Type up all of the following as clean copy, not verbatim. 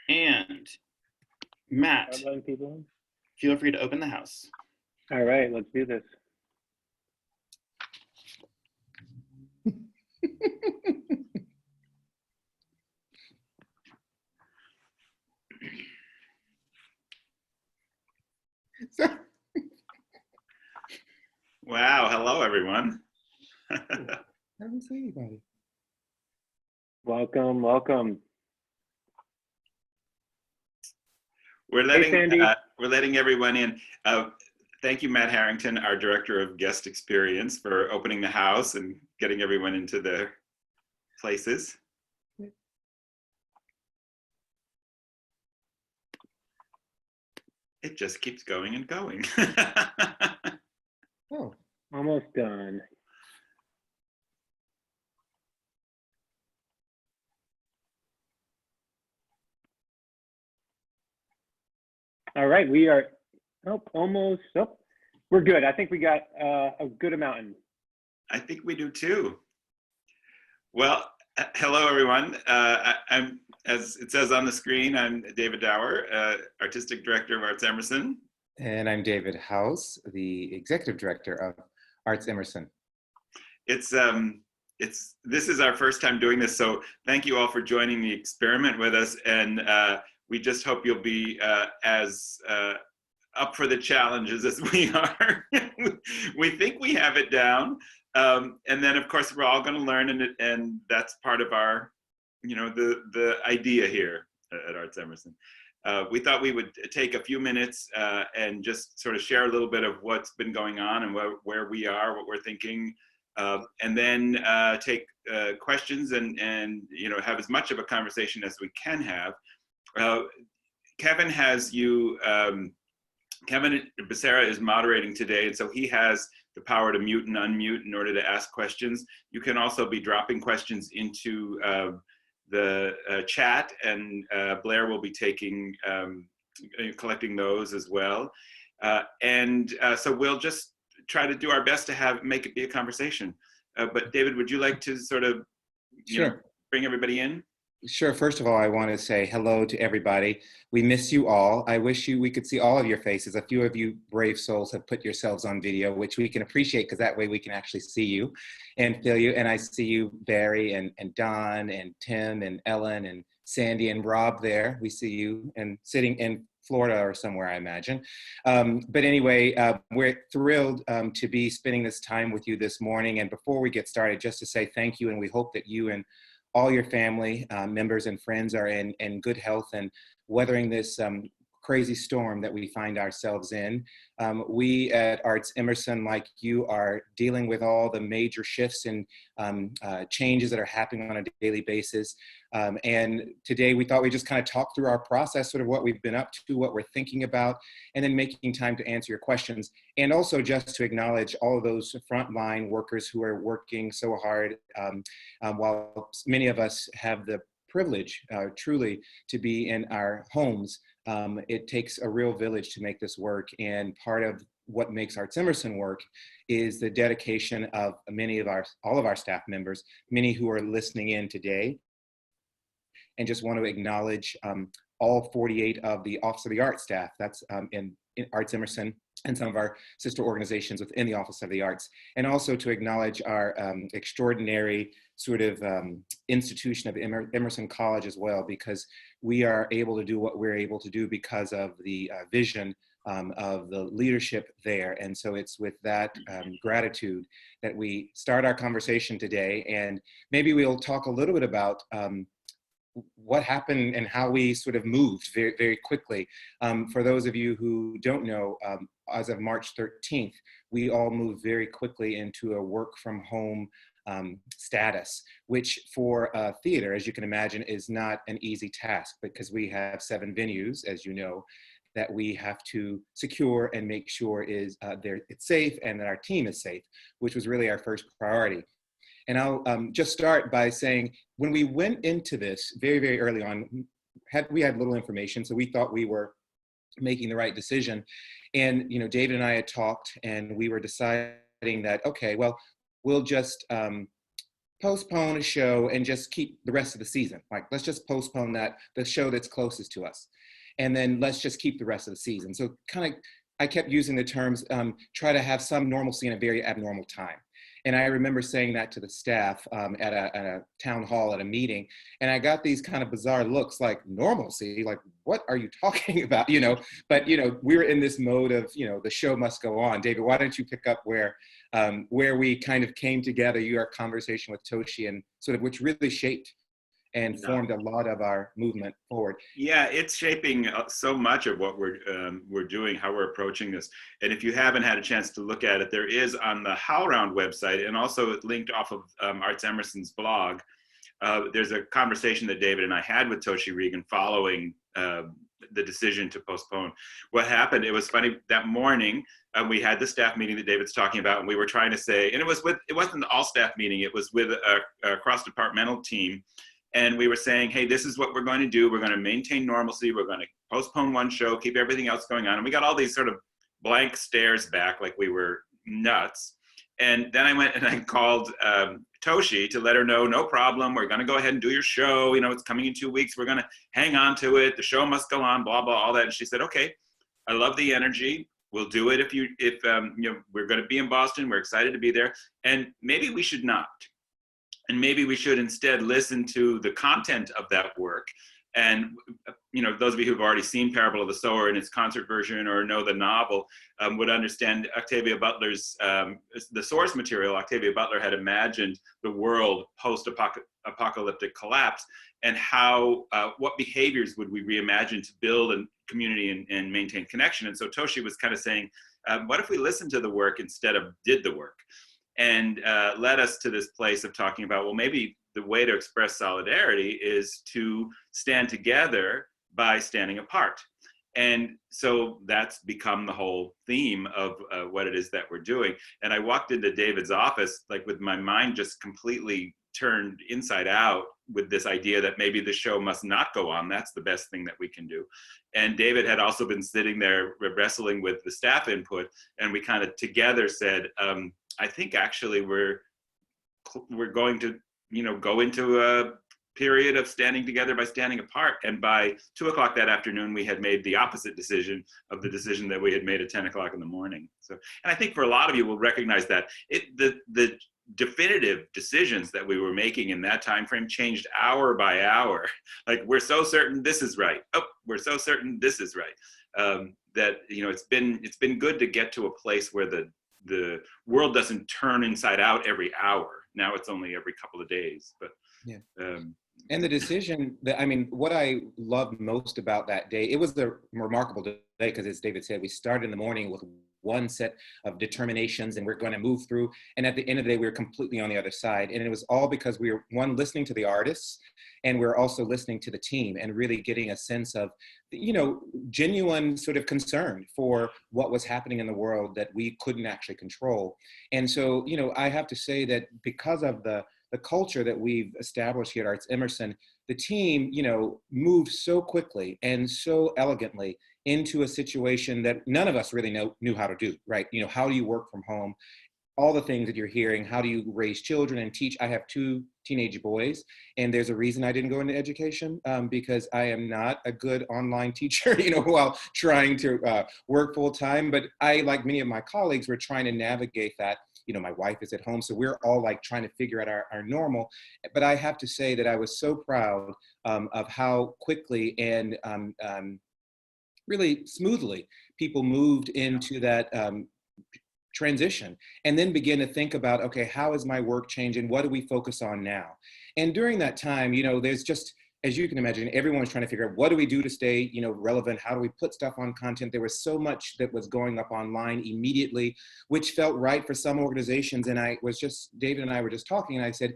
And Matt, Letting people in. feel free to open the house. All right, let's do this. Wow, hello everyone. I haven't seen anybody. Welcome, welcome. We're Hey, Sandy. letting everyone in. Thank you, Matt Harrington, our Director of Guest Experience, for opening the house and getting everyone into their places. It just keeps going and going. Oh, almost done. All right, we are almost. Oh, we're good. I think we got a good amount in. I think we do too. Well, hello everyone. I'm, as it says on the screen, I'm David Dower, Artistic Director of ArtsEmerson. And I'm David Howse, the Executive Director of ArtsEmerson. This is our first time doing this, so thank you all for joining the experiment with us, and we just hope you'll be as up for the challenges as we are. We think we have it down, and then of course we're all going to learn, and that's part of our, the idea here at ArtsEmerson. We thought we would take a few minutes and just sort of share a little bit of what's been going on and where we are, what we're thinking, and then take questions and have as much of a conversation as we can have. Kevin Kevin Becerra is moderating today, and so he has the power to mute and unmute in order to ask questions. You can also be dropping questions into the chat, and Blair will be collecting those as well. So we'll just try to do our best to make it be a conversation. But David, would you like to sort of bring everybody in? Sure. First of all, I want to say hello to everybody. We miss you all. I wish we could see all of your faces. A few of you brave souls have put yourselves on video, which we can appreciate because that way we can actually see you and feel you. And I see you, Barry and Don and Tim and Ellen and Sandy and Rob there. We see you and sitting in Florida or somewhere, I imagine. But anyway, we're thrilled to be spending this time with you this morning. And before we get started, just to say thank you, and we hope that you and all your family members and friends are in good health and weathering this crazy storm that we find ourselves in. We at ArtsEmerson, like you, are dealing with all the major shifts and changes that are happening on a daily basis. And today we thought we'd just kind of talk through our process, sort of what we've been up to, what we're thinking about, and then making time to answer your questions. And also just to acknowledge all of those frontline workers who are working so hard, while many of us have the privilege truly to be in our homes. It takes a real village to make this work, and part of what makes ArtsEmerson work is the dedication of all of our staff members, many who are listening in today, and just want to acknowledge all 48 of the Office of the Arts staff. That's in ArtsEmerson and some of our sister organizations within the Office of the Arts, and also to acknowledge our extraordinary sort of institution of Emerson College as well, because we are able to do what we're able to do because of the vision of the leadership there. And so it's with that gratitude that we start our conversation today, and maybe we'll talk a little bit about what happened and how we sort of moved very, very quickly. For those of you who don't know, as of March 13th, we all moved very quickly into a work from home status, which for a theater, as you can imagine, is not an easy task, because we have 7 venues, as you know, that we have to secure and make sure it's safe and that our team is safe, which was really our first priority. And I'll just start by saying, when we went into this very, very early on, we had little information, so we thought we were making the right decision. And David and I had talked, and we were deciding that, okay, well, we'll just postpone a show and just keep the rest of the season. Like, let's just postpone the show that's closest to us. And then let's just keep the rest of the season. So kind of, I kept using the terms, try to have some normalcy in a very abnormal time. And I remember saying that to the staff at a town hall at a meeting. And I got these kind of bizarre looks like, normalcy, like, what are you talking about? But, we're in this mode of, the show must go on. David, why don't you pick up where we kind of came together, your conversation with Toshi, and sort of which really shaped and formed a lot of our movement forward. Yeah, it's shaping so much of what we're doing, how we're approaching this. And if you haven't had a chance to look at it, there is on the HowlRound website, and also linked off of ArtsEmerson's blog. There's a conversation that David and I had with Toshi Regan following the decision to postpone. What happened, it was funny, that morning, we had the staff meeting that David's talking about, and we were trying to say, and it wasn't an all staff meeting, it was with a cross-departmental team. And we were saying, hey, this is what we're going to do. We're going to maintain normalcy. We're going to postpone one show, keep everything else going on. And we got all these sort of blank stares back like we were nuts. And then I went and I called Toshi to let her know, no problem. We're going to go ahead and do your show. It's coming in 2 weeks. We're going to hang on to it. The show must go on, blah, blah, all that. And she said, okay, I love the energy. We'll do it if we're going to be in Boston. We're excited to be there. And maybe we should not. And maybe we should instead listen to the content of that work. And, those of you who've already seen Parable of the Sower in its concert version or know the novel would understand Octavia Butler's, the source material. Octavia Butler had imagined the world post-apocalyptic collapse, and how, what behaviors would we reimagine to build a community and maintain connection. And so Toshi was kind of saying, what if we listened to the work instead of did the work? And led us to this place of talking about, well, maybe the way to express solidarity is to stand together by standing apart. And so that's become the whole theme of what it is that we're doing. And I walked into David's office, like with my mind just completely turned inside out with this idea that maybe the show must not go on. That's the best thing that we can do. And David had also been sitting there wrestling with the staff input. And we kind of together said, I think actually we're going to, go into a period of standing together by standing apart. And by 2 o'clock that afternoon, we had made the opposite decision of the decision that we had made at 10 o'clock in the morning. So, and I think for a lot of you will recognize that the definitive decisions that we were making in that time frame changed hour by hour. Like, we're so certain this is right. Oh, we're so certain this is right. That, it's been good to get to a place where the world doesn't turn inside out every hour. Now it's only every couple of days. But yeah. And the decision what I loved most about that day, it was a remarkable day because, as David said, we started in the morning with one set of determinations and we're going to move through. And at the end of the day, we were completely on the other side. And it was all because we were, one, listening to the artists, and we're also listening to the team and really getting a sense of, genuine sort of concern for what was happening in the world that we couldn't actually control. And so, I have to say that because of the culture that we've established here at ArtsEmerson, the team, moved so quickly and so elegantly into a situation that none of us really knew how to do, right? How do you work from home? All the things that you're hearing, how do you raise children and teach? I have 2 teenage boys, and there's a reason I didn't go into education, because I am not a good online teacher, while trying to work full time. But I, like many of my colleagues, were trying to navigate that. My wife is at home, so we're all like trying to figure out our normal. But I have to say that I was so proud of how quickly and really smoothly people moved into that transition, and then begin to think about, okay, how is my work changing? What do we focus on now? And during that time, there's just, as you can imagine, everyone's trying to figure out, what do we do to stay, relevant? How do we put stuff on content? There was so much that was going up online immediately, which felt right for some organizations. And David and I were just talking, and I said,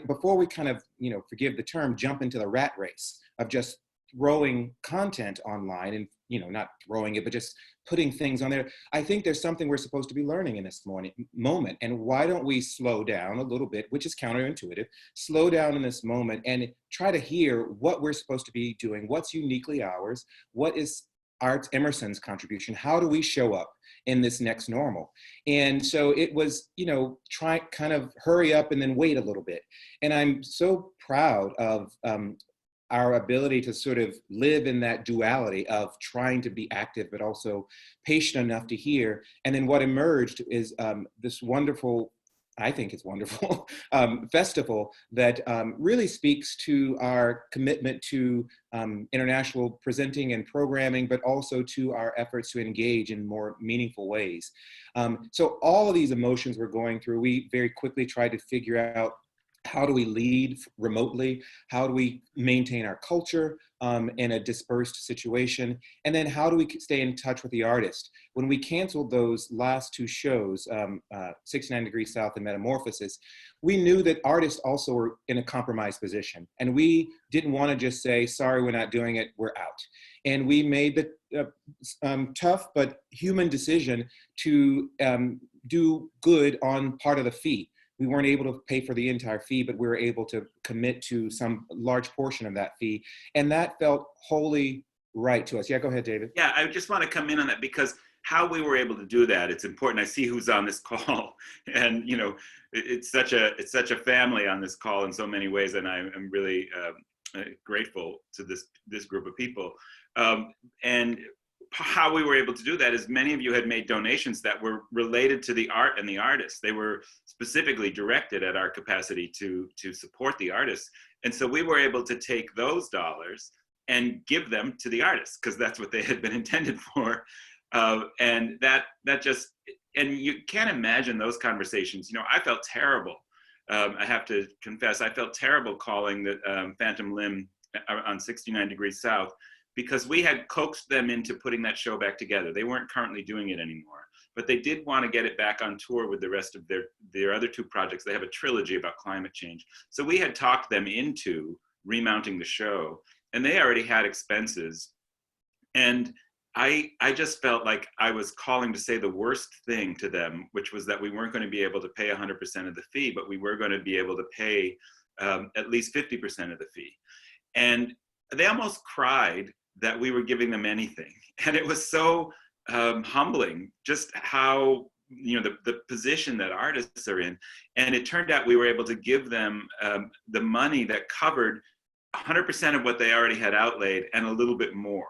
before we kind of, forgive the term, jump into the rat race of just throwing content online and, not throwing it, but just putting things on there. I think there's something we're supposed to be learning in this moment. And why don't we slow down a little bit, which is counterintuitive, slow down in this moment and try to hear what we're supposed to be doing, what's uniquely ours, what is ArtsEmerson's contribution. How do we show up in this next normal? And so it was, try kind of hurry up and then wait a little bit. And I'm so proud of our ability to sort of live in that duality of trying to be active, but also patient enough to hear. And then what emerged is this wonderful, I think it's wonderful, festival that really speaks to our commitment to international presenting and programming, but also to our efforts to engage in more meaningful ways. So all of these emotions we're going through, we very quickly tried to figure out, how do we lead remotely? How do we maintain our culture in a dispersed situation? And then how do we stay in touch with the artist? When we canceled those last two shows, 69 Degrees South and Metamorphosis, we knew that artists also were in a compromised position. And we didn't want to just say, sorry, we're not doing it, we're out. And we made the tough but human decision to do good on part of the fee. We weren't able to pay for the entire fee, but we were able to commit to some large portion of that fee. And that felt wholly right to us. Yeah, go ahead, David. Yeah, I just want to come in on that because how we were able to do that, it's important. I see who's on this call, and it's such a family on this call in so many ways, and I'm really grateful to this group of people. And how we were able to do that is many of you had made donations that were related to the art and the artists. They were specifically directed at our capacity to support the artists. And so we were able to take those dollars and give them to the artists because that's what they had been intended for. And that just, and you can't imagine those conversations. I felt terrible. I have to confess, I felt terrible calling the Phantom Limb on 69 Degrees South, because we had coaxed them into putting that show back together. They weren't currently doing it anymore, but they did want to get it back on tour with the rest of their other two projects. They have a trilogy about climate change. So we had talked them into remounting the show, and they already had expenses. And I just felt like I was calling to say the worst thing to them, which was that we weren't going to be able to pay 100% of the fee, but we were going to be able to pay at least 50% of the fee. And they almost cried that we were giving them anything. And it was so humbling just how, the position that artists are in. And it turned out we were able to give them the money that covered 100% of what they already had outlaid and a little bit more.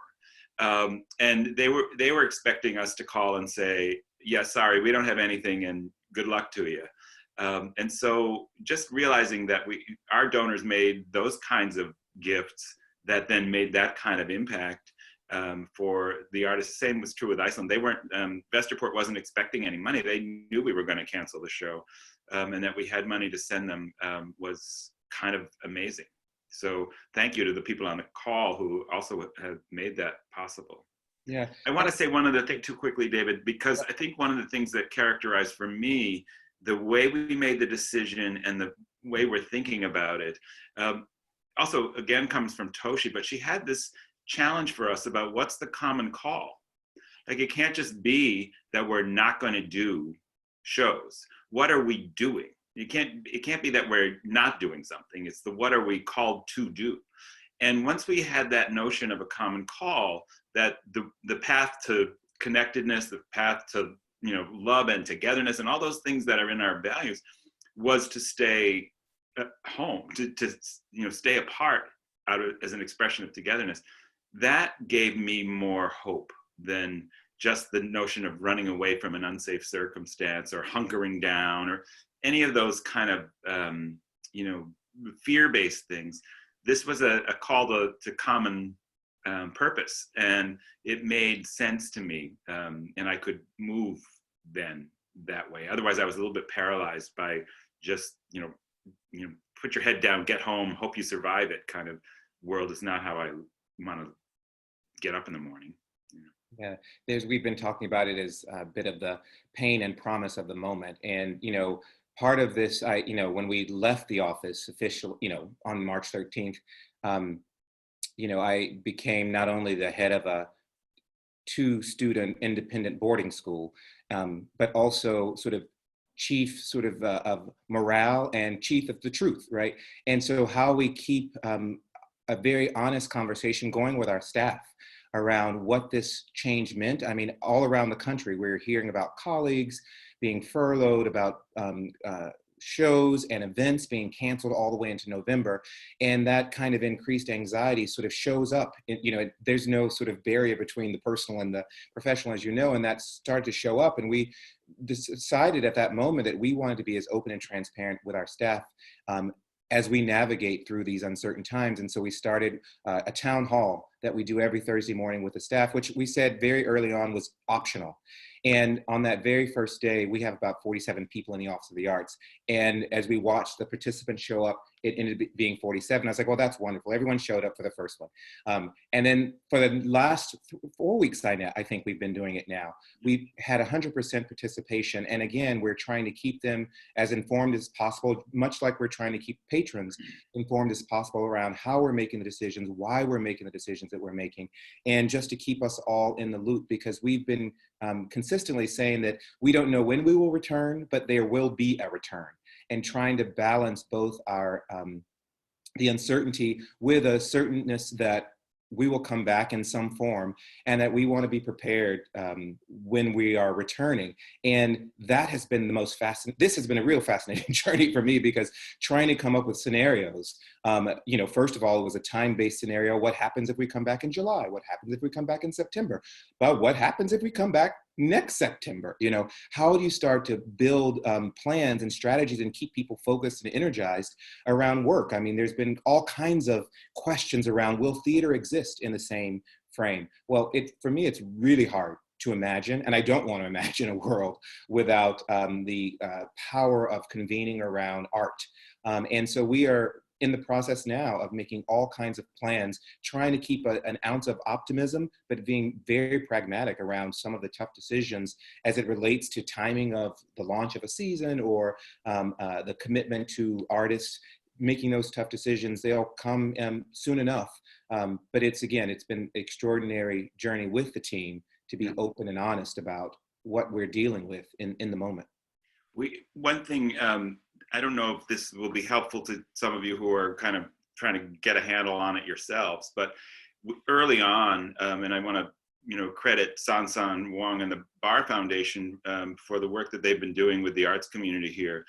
And they were expecting us to call and say, yeah, sorry, we don't have anything and good luck to you. And so just realizing that our donors made those kinds of gifts that then made that kind of impact for the artists. The same was true with Iceland. They weren't, Vesterport wasn't expecting any money. They knew we were going to cancel the show, and that we had money to send them was kind of amazing. So thank you to the people on the call who also have made that possible. Yeah. I want to say one other thing too quickly, David, because I think one of the things that characterized for me the way we made the decision and the way we're thinking about it, also again comes from Toshi, but she had this challenge for us about what's the common call. Like, it can't just be that we're not going to do shows. What are we doing? It can't be that we're not doing something. It's the what are we called to do. And once we had that notion of a common call, that the path to connectedness, the path to love and togetherness and all those things that are in our values, was to stay home, to stay apart as an expression of togetherness. That gave me more hope than just the notion of running away from an unsafe circumstance or hunkering down or any of those kind of fear-based things. This was a call to common purpose, and it made sense to me, and I could move then that way. Otherwise, I was a little bit paralyzed by just put your head down, get home, hope you survive it kind of world. Is not how I want to get up in the morning. Yeah, we've been talking about it as a bit of the pain and promise of the moment, and part of this, when we left the office on March 13th, I became not only the head of a 2-student independent boarding school, but also sort of chief of morale and chief of the truth, right? And so how we keep a very honest conversation going with our staff around what this change meant. I mean, all around the country, we're hearing about colleagues being furloughed, about shows and events being canceled all the way into November. And that kind of increased anxiety sort of shows up. There's no sort of barrier between the personal and the professional, as you know, and that started to show up. And we decided at that moment that we wanted to be as open and transparent with our staff as we navigate through these uncertain times. And so we started a town hall that we do every Thursday morning with the staff, which we said very early on was optional. And on that very first day, we have about 47 people in the Office of the Arts. And as we watched the participants show up, it ended up being 47. I was like, well, that's wonderful. Everyone showed up for the first one. And then for the last 4 weeks, I think we've been doing it now. We've had 100% participation. And again, we're trying to keep them as informed as possible, much like we're trying to keep patrons informed as possible around how we're making the decisions, why we're making the decisions that we're making, and just to keep us all in the loop, because we've been consistently saying that we don't know when we will return, but there will be a return, and trying to balance both our the uncertainty with a certainness that we will come back in some form, and that we want to be prepared when we are returning. And that has been the most fascinating. This has been a real fascinating journey for me, because trying to come up with scenarios, first of all, it was a time-based scenario. What happens if we come back in July? What happens if we come back in September? But what happens if we come back next September? How do you start to build plans and strategies and keep people focused and energized around work? I mean, there's been all kinds of questions around, will theater exist in the same frame? Well, for me, it's really hard to imagine, and I don't want to imagine a world without the power of convening around art. And so we are in the process now of making all kinds of plans, trying to keep an ounce of optimism, but being very pragmatic around some of the tough decisions as it relates to timing of the launch of a season, or the commitment to artists making those tough decisions. They'll come soon enough. But it's been an extraordinary journey with the team to be open and honest about what we're dealing with in the moment. One thing, I don't know if this will be helpful to some of you who are kind of trying to get a handle on it yourselves, but early on, and I want to credit San Wong and the Bar Foundation for the work that they've been doing with the arts community here.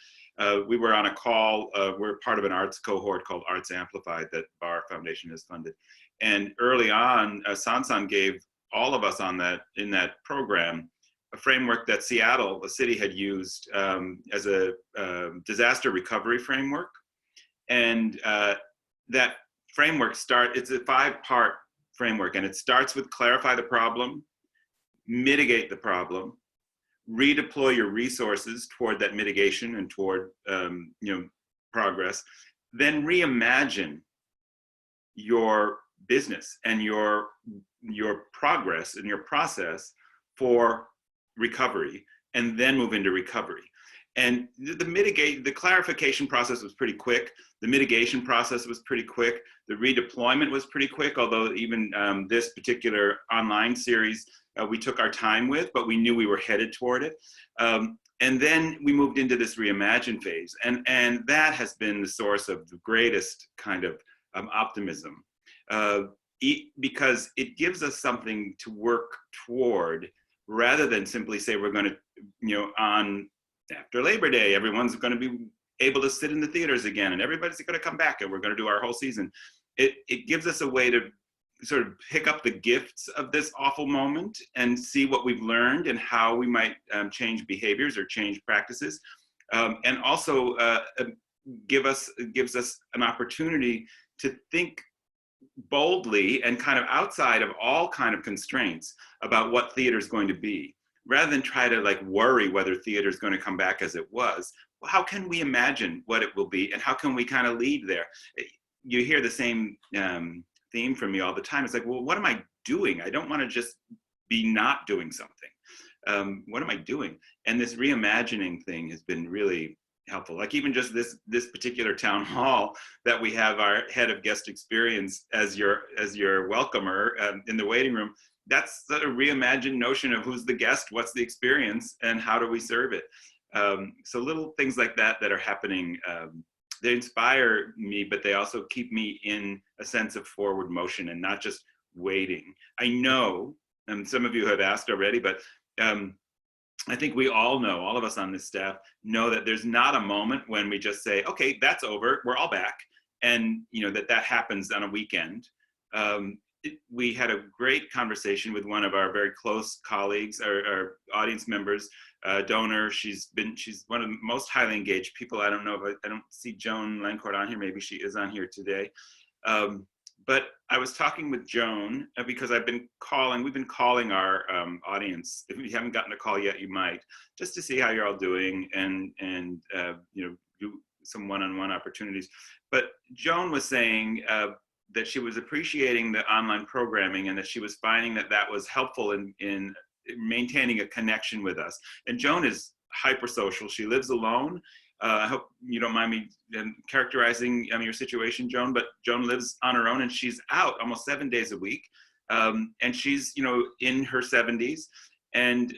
We were on a call, we're part of an arts cohort called Arts Amplified that Bar Foundation has funded. And early on, San gave all of us in that program a framework that Seattle, the city, had used as a disaster recovery framework. And that framework it's a 5-part framework, and it starts with clarify the problem, mitigate the problem, redeploy your resources toward that mitigation and toward progress, then reimagine your business and your progress and your process for recovery, and then move into recovery. And the clarification process was pretty quick. The mitigation process was pretty quick. The redeployment was pretty quick, although even this particular online series, we took our time with, but we knew we were headed toward it. And then we moved into this reimagine phase. And that has been the source of the greatest kind of optimism, because it gives us something to work toward, rather than simply say we're going to, on after Labor Day, everyone's going to be able to sit in the theaters again, and everybody's going to come back, and we're going to do our whole season. It gives us a way to sort of pick up the gifts of this awful moment and see what we've learned and how we might change behaviors or change practices, and also gives us an opportunity to think boldly and kind of outside of all kind of constraints about what theater is going to be, rather than try to worry whether theater is going to come back as it was. Well, how can we imagine what it will be, and how can we kind of lead there? You hear the same theme from me all the time. It's like, well, what am I doing? I don't want to just be not doing something. What am I doing? And this reimagining thing has been really helpful. Like even just this particular town hall that we have our head of guest experience as your welcomer in the waiting room. That's the reimagined notion of who's the guest, what's the experience, and how do we serve it. So little things like that are happening. They inspire me, but they also keep me in a sense of forward motion and not just waiting. I know, and some of you have asked already, but I think we all know, all of us on this staff know that there's not a moment when we just say, okay, that's over, we're all back. And that happens on a weekend. We had a great conversation with one of our very close colleagues, our audience members, Donor. She's one of the most highly engaged people. I don't know if I don't see Joan Lancourt on here. Maybe she is on here today. But I was talking with Joan because we've been calling our audience. If you haven't gotten a call yet, you might, just to see how you're all doing and do some one-on-one opportunities. But Joan was saying that she was appreciating the online programming and that she was finding that was helpful in maintaining a connection with us. And Joan is hypersocial. She lives alone. I hope you don't mind me characterizing your situation, Joan, but Joan lives on her own and she's out almost 7 days a week. And she's, in her 70s, and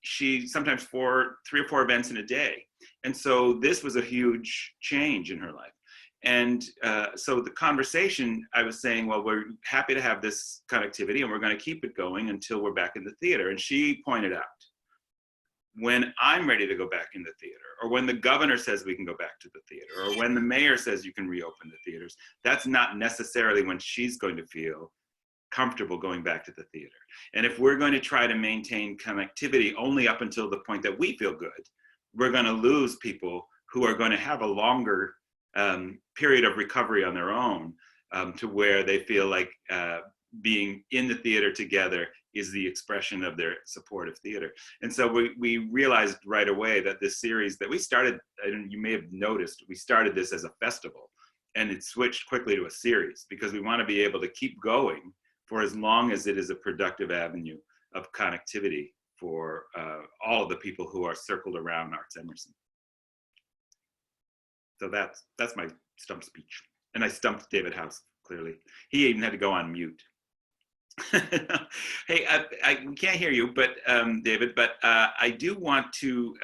she sometimes 3 or 4 events in a day. And so this was a huge change in her life. And so the conversation, I was saying, well, we're happy to have this connectivity and we're going to keep it going until we're back in the theater. And she pointed out, when I'm ready to go back in the theater, or when the governor says we can go back to the theater, or when the mayor says you can reopen the theaters, that's not necessarily when she's going to feel comfortable going back to the theater. And if we're going to try to maintain connectivity only up until the point that we feel good, we're going to lose people who are going to have a longer period of recovery on their own, to where they feel like being in the theater together is the expression of their support of theater. And so we realized right away that this series that we started, and you may have noticed, we started this as a festival, and it switched quickly to a series because we want to be able to keep going for as long as it is a productive avenue of connectivity for all of the people who are circled around ArtsEmerson. So that's my stump speech. And I stumped David Howse, clearly. He even had to go on mute. Hey, we can't hear you, but David, but I do want to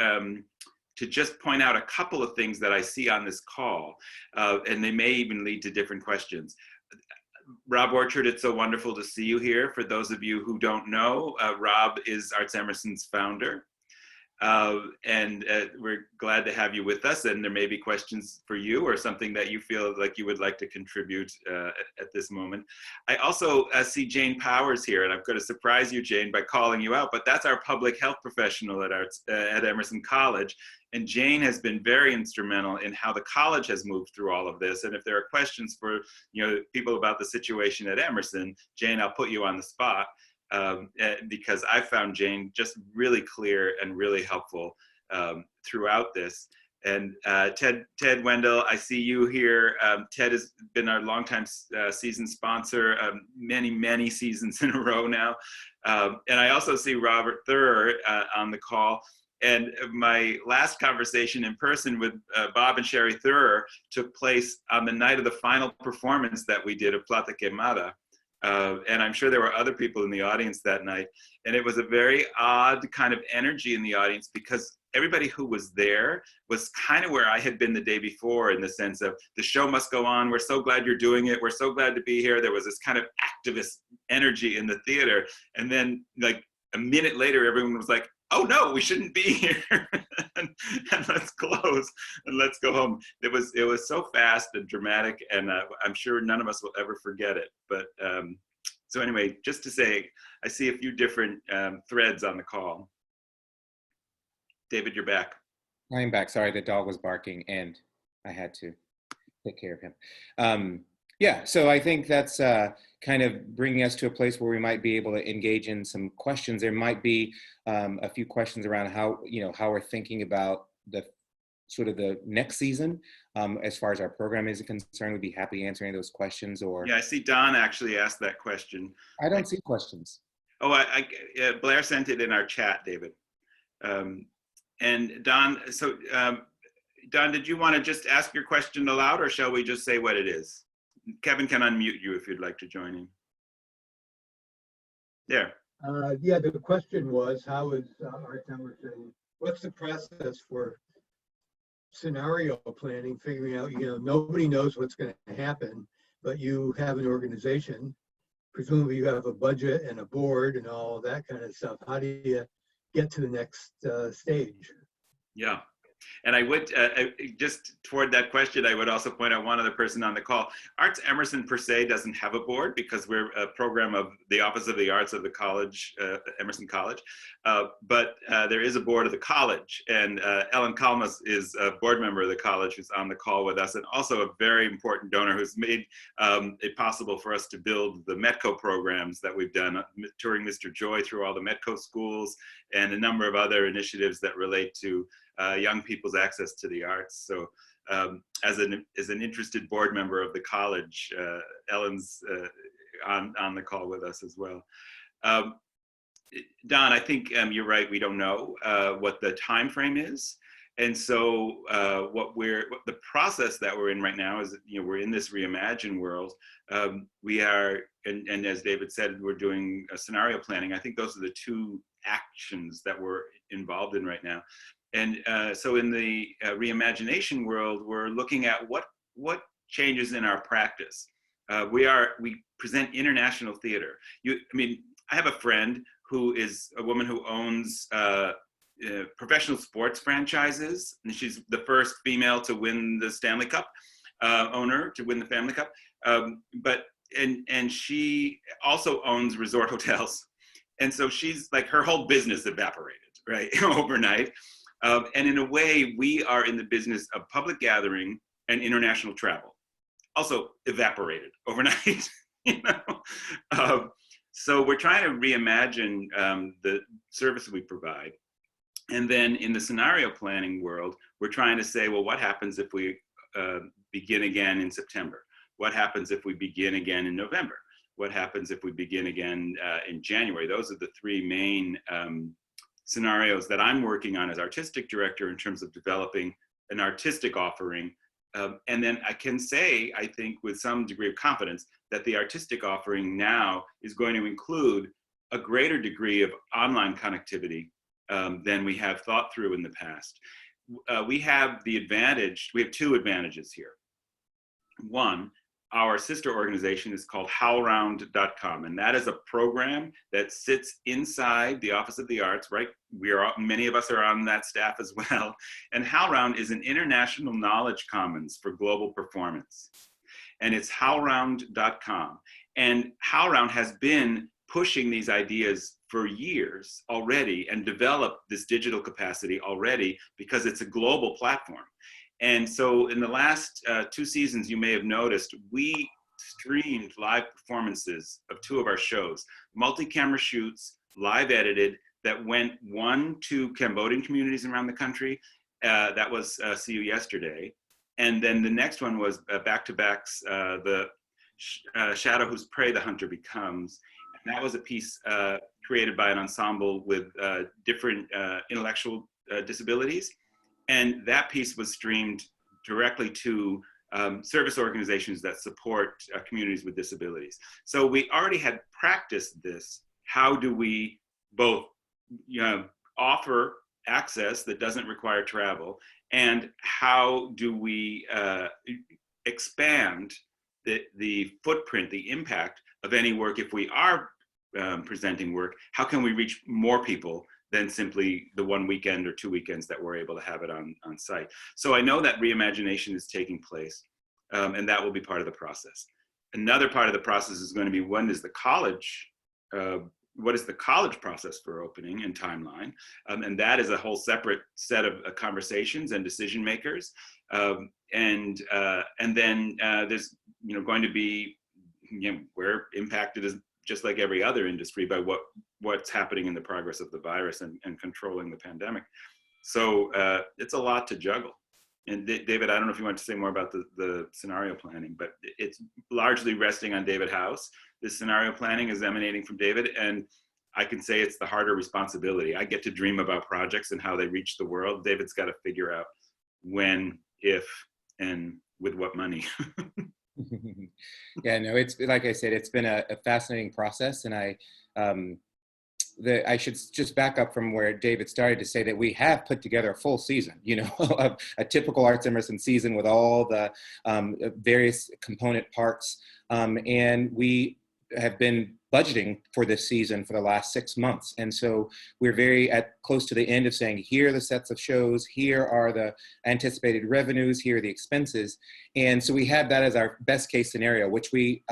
just point out a couple of things that I see on this call, and they may even lead to different questions. Rob Orchard, it's so wonderful to see you here. For those of you who don't know, Rob is ArtsEmerson's founder. And we're glad to have you with us, and there may be questions for you or something that you feel like you would like to contribute at this moment. I also see Jane Powers here, and I'm going to surprise you, Jane, by calling you out, but that's our public health professional at Emerson College. And Jane has been very instrumental in how the college has moved through all of this. And if there are questions for people about the situation at Emerson, Jane, I'll put you on the spot. Because I found Jane just really clear and really helpful throughout this. And Ted Wendell, I see you here. Ted has been our longtime season sponsor, many seasons in a row now. And I also see Robert Thurr on the call. And my last conversation in person with Bob and Sherry Thurr took place on the night of the final performance that we did of Plata Quemada. And I'm sure there were other people in the audience that night. And it was a very odd kind of energy in the audience because everybody who was there was kind of where I had been the day before, in the sense of the show must go on. We're so glad you're doing it. We're so glad to be here. There was this kind of activist energy in the theater. And then like a minute later, everyone was like, oh no, we shouldn't be here. and let's close and let's go home. It was so fast and dramatic, and I'm sure none of us will ever forget it. But so anyway, just to say, I see a few different threads on the call. David, you're back. I'm back. Sorry, the dog was barking and I had to take care of him. Yeah, so I think that's kind of bringing us to a place where we might be able to engage in some questions. There might be a few questions around how we're thinking about the sort of the next season as far as our program is concerned. We'd be happy answering those questions. Or yeah, I see Don actually asked that question. I don't see questions. Oh, Blair sent it in our chat, David. And Don, so Don, did you want to just ask your question aloud, or shall we just say what it is? Kevin can unmute you if you'd like to join in. There. Yeah, the question was, how is ArtsEmerson, what's the process for scenario planning, figuring out, nobody knows what's going to happen, but you have an organization presumably you have a budget and a board and all that kind of stuff. How do you get to the next stage? Yeah. And I would, just toward that question, I would also point out one other person on the call. ArtsEmerson per se doesn't have a board because we're a program of the Office of the Arts of the college, Emerson College. But there is a board of the college, and Ellen Kalmus is a board member of the college who's on the call with us, and also a very important donor who's made it possible for us to build the METCO programs that we've done, touring Mr. Joy through all the METCO schools, and a number of other initiatives that relate to young people's access to the arts. So as an interested board member of the college, Ellen's on the call with us as well. Don, I think you're right. We don't know what the time frame is. And so what the process that we're in right now is, we're in this reimagine world. We are, and as David said, we're doing a scenario planning. I think those are the two actions that we're involved in right now. And so in the reimagination world, we're looking at what changes in our practice. We present international theater. I have a friend who is a woman who owns professional sports franchises, and she's the first female to win the Stanley Cup, owner to win the Stanley Cup. And she also owns resort hotels, and so she's like, her whole business evaporated, right, overnight. And in a way, we are in the business of public gathering and international travel, also evaporated overnight. So we're trying to reimagine the service we provide. And then in the scenario planning world, we're trying to say, well, what happens if we begin again in September? What happens if we begin again in November? What happens if we begin again in January? Those are the three main scenarios that I'm working on as artistic director in terms of developing an artistic offering. And then I can say, I think with some degree of confidence, that the artistic offering now is going to include a greater degree of online connectivity than we have thought through in the past. We have two advantages here. One, our sister organization is called howround.com, and that is a program that sits inside the Office of the Arts, right? Many of us are on that staff as well. And HowRound is an international knowledge commons for global performance. And it's howround.com. And HowRound has been pushing these ideas for years already and developed this digital capacity already because it's a global platform. And so in the last 2 seasons, you may have noticed, we streamed live performances of 2 of our shows, multi-camera shoots, live edited, that went one to Cambodian communities around the country. That was See You Yesterday. And then the next one was back-to-backs, the Shadow Whose Prey the Hunter Becomes. And that was a piece created by an ensemble with different intellectual disabilities. And that piece was streamed directly to service organizations that support communities with disabilities. So we already had practiced this. How do we both offer access that doesn't require travel, and how do we expand the footprint, the impact of any work? If we are presenting work, how can we reach more people than simply the 1 weekend or 2 weekends that we're able to have it on site? So I know that reimagination is taking place, and that will be part of the process. Another part of the process is going to be, what is the college process for opening and timeline? And that is a whole separate set of conversations and decision makers. And then there's going to be, we're impacted as just like every other industry by what's happening in the progress of the virus and controlling the pandemic. So it's a lot to juggle. And David, I don't know if you want to say more about the scenario planning, but it's largely resting on David Howse. This scenario planning is emanating from David, and I can say it's the harder responsibility. I get to dream about projects and how they reach the world. David's got to figure out when, if, and with what money. Yeah, no, it's like I said, it's been a fascinating process, and I should just back up from where David started to say that we have put together a full season, a typical ArtsEmerson season with all the various component parts, and we have been budgeting for this season for the last 6 months. And so we're very close to the end of saying, here are the sets of shows, here are the anticipated revenues, here are the expenses. And so we have that as our best case scenario, which we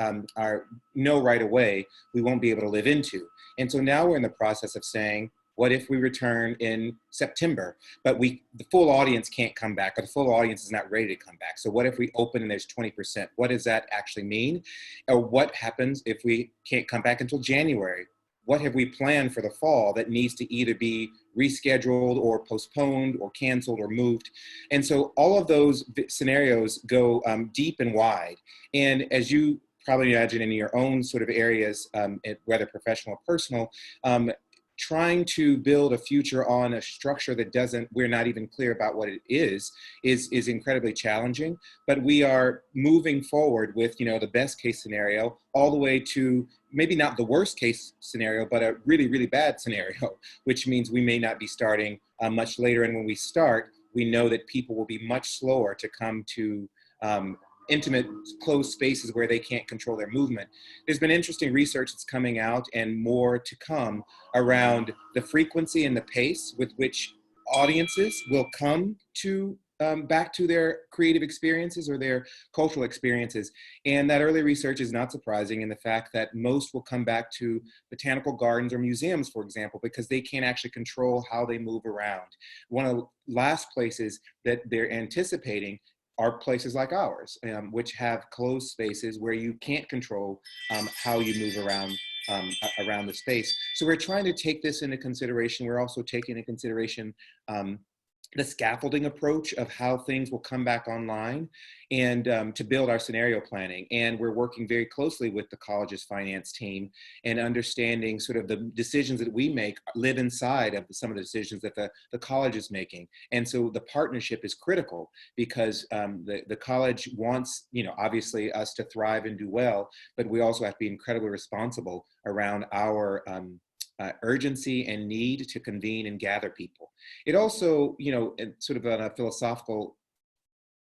know right away we won't be able to live into. And so now we're in the process of saying, what if we return in September, but the full audience can't come back, or the full audience is not ready to come back? So what if we open and there's 20%? What does that actually mean? Or what happens if we can't come back until January? What have we planned for the fall that needs to either be rescheduled or postponed or canceled or moved? And so all of those scenarios go deep and wide. And as you probably imagine in your own sort of areas, whether professional or personal, trying to build a future on a structure that we're not even clear about what it is incredibly challenging. But we are moving forward with, the best case scenario all the way to maybe not the worst case scenario, but a really, really bad scenario, which means we may not be starting much later. And when we start, we know that people will be much slower to come to intimate, closed spaces where they can't control their movement. There's been interesting research that's coming out and more to come around the frequency and the pace with which audiences will come to back to their creative experiences or their cultural experiences. And that early research is not surprising in the fact that most will come back to botanical gardens or museums, for example, because they can't actually control how they move around. One of the last places that they're anticipating are places like ours, which have closed spaces where you can't control how you move around the space. So we're trying to take this into consideration. We're also taking into consideration the scaffolding approach of how things will come back online, and to build our scenario planning. And we're working very closely with the college's finance team and understanding sort of the decisions that we make live inside of some of the decisions that the college is making. And so the partnership is critical because the college wants, obviously us to thrive and do well, but we also have to be incredibly responsible around our urgency and need to convene and gather people. It also, sort of on a philosophical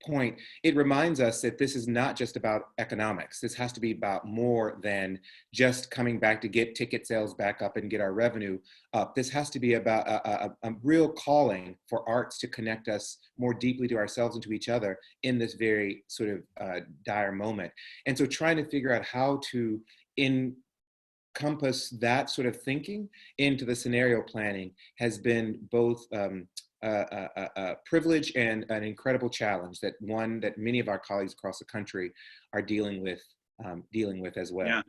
point, it reminds us that this is not just about economics. This has to be about more than just coming back to get ticket sales back up and get our revenue up. This has to be about a real calling for arts to connect us more deeply to ourselves and to each other in this very sort of dire moment. And so trying to figure out how to encompass that sort of thinking into the scenario planning has been both a privilege and an incredible challenge, that many of our colleagues across the country are dealing with as well. Yeah.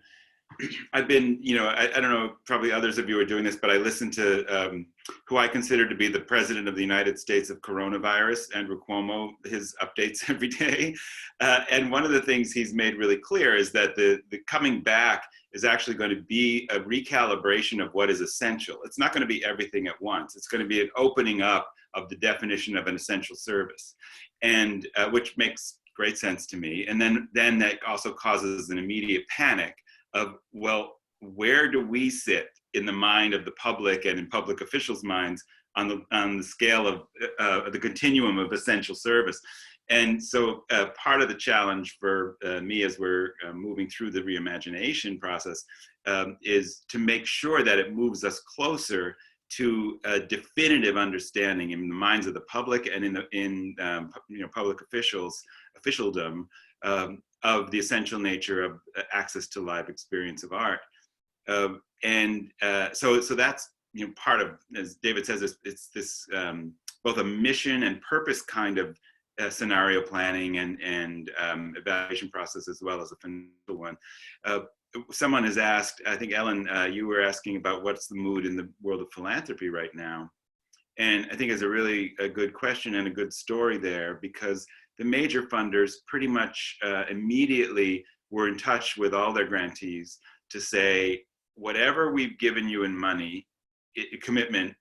I've been, I don't know, probably others of you are doing this, but I listened to who I consider to be the president of the United States of coronavirus, Andrew Cuomo, his updates every day. And one of the things he's made really clear is that the coming back is actually going to be a recalibration of what is essential. It's not going to be everything at once. It's going to be an opening up of the definition of an essential service, and which makes great sense to me. And then that also causes an immediate panic of, well, where do we sit in the mind of the public and in public officials' minds on the scale of the continuum of essential service? And so part of the challenge for me as we're moving through the reimagination process is to make sure that it moves us closer to a definitive understanding in the minds of the public and in public officialdom of the essential nature of access to live experience of art. So that's part of, as David says, it's this both a mission and purpose kind of scenario planning and evaluation process, as well as a financial one. Someone has asked, I think Ellen, you were asking about what's the mood in the world of philanthropy right now. And I think it's a good question and a good story there, because the major funders pretty much immediately were in touch with all their grantees to say, whatever we've given you in money, commitment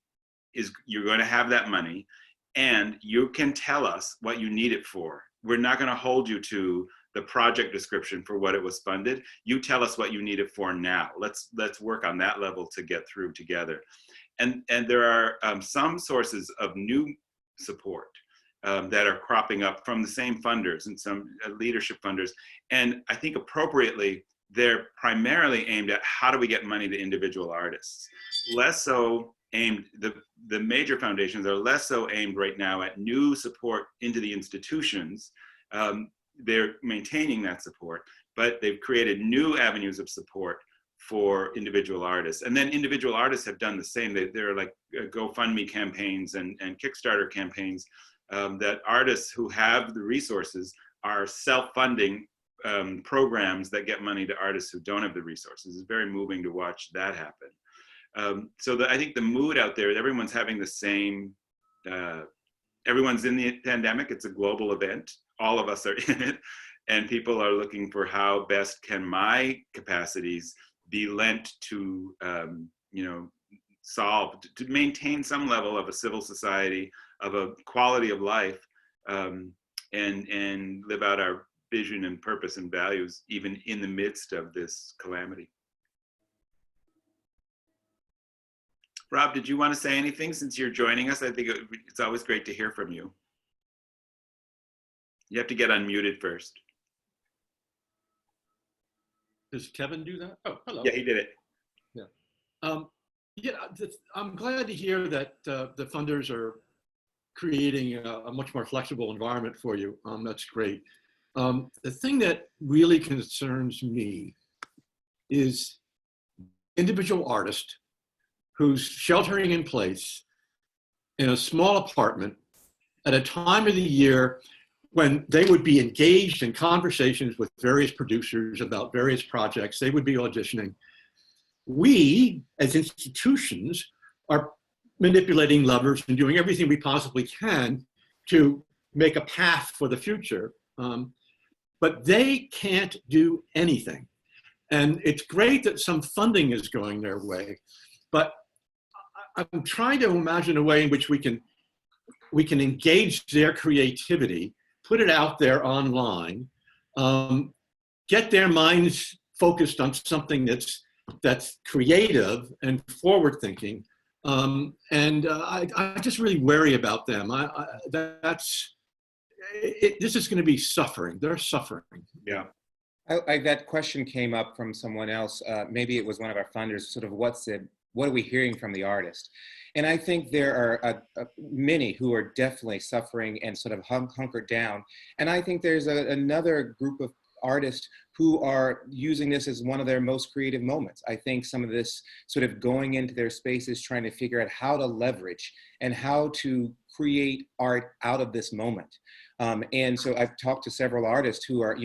is you're going to have that money, and you can tell us what you need it for. We're not going to hold you to the project description for what it was funded. You tell us what you need it for now. Let's work on that level to get through together. And there are some sources of new support that are cropping up from the same funders and some leadership funders. And I think appropriately, they're primarily aimed at how do we get money to individual artists. Less so aimed, the major foundations are less so aimed right now at new support into the institutions. They're maintaining that support, but they've created new avenues of support for individual artists. And then individual artists have done the same. They're like GoFundMe campaigns and Kickstarter campaigns that artists who have the resources are self-funding programs that get money to artists who don't have the resources. It's very moving to watch that happen. I think the mood out there, everyone's having the same, everyone's in the pandemic. It's a global event. All of us are in it. And people are looking for how best can my capacities be lent to, solved, to maintain some level of a civil society, of a quality of life, and live out our vision and purpose and values, even in the midst of this calamity. Rob, did you want to say anything since you're joining us? I think it's always great to hear from you. You have to get unmuted first. Does Kevin do that? Oh, hello. Yeah, he did it. Yeah. I'm glad to hear that the funders are creating a much more flexible environment for you. That's great. The thing that really concerns me is individual artist who's sheltering in place in a small apartment at a time of the year when they would be engaged in conversations with various producers about various projects. They would be auditioning. We, as institutions, are manipulating levers and doing everything we possibly can to make a path for the future. But they can't do anything. And it's great that some funding is going their way, but I'm trying to imagine a way in which we can engage their creativity, put it out there online, get their minds focused on something that's creative and forward-thinking. I just really worry about them. This is going to be suffering. They're suffering. Yeah. That question came up from someone else. Maybe it was one of our funders, sort of what are we hearing from the artist? And I think there are many who are definitely suffering and sort of hunkered down. And I think there's another group of artists who are using this as one of their most creative moments. I think some of this sort of going into their spaces, trying to figure out how to leverage and how to create art out of this moment. And so I've talked to several artists who are,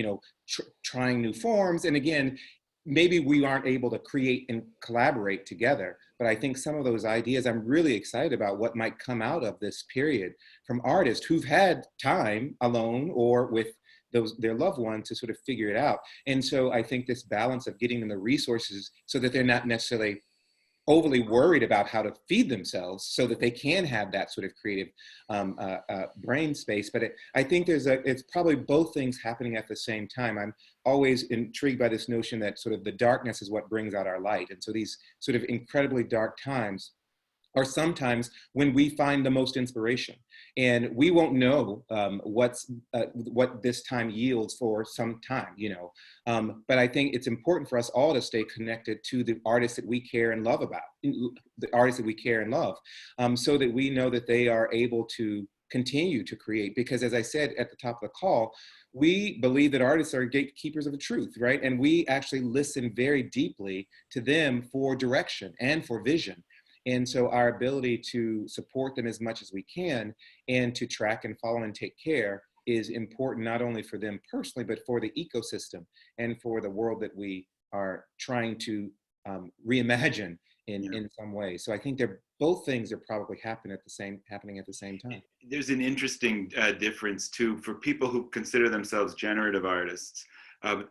trying new forms. And again, maybe we aren't able to create and collaborate together, but I think some of those ideas, I'm really excited about what might come out of this period from artists who've had time alone or with their loved ones to sort of figure it out. And so I think this balance of getting them the resources so that they're not necessarily overly worried about how to feed themselves so that they can have that sort of creative brain space. But I think it's probably both things happening at the same time. I'm always intrigued by this notion that sort of the darkness is what brings out our light. And so these sort of incredibly dark times are sometimes when we find the most inspiration. And we won't know what this time yields for some time, But I think it's important for us all to stay connected to the artists that we care and love about, so that we know that they are able to continue to create. Because as I said at the top of the call, we believe that artists are gatekeepers of the truth, right? And we actually listen very deeply to them for direction and for vision. And so our ability to support them as much as we can and to track and follow and take care is important, not only for them personally, but for the ecosystem and for the world that we are trying to reimagine in some way. So I think both things are probably happening at the same time. There's an interesting difference too, for people who consider themselves generative artists.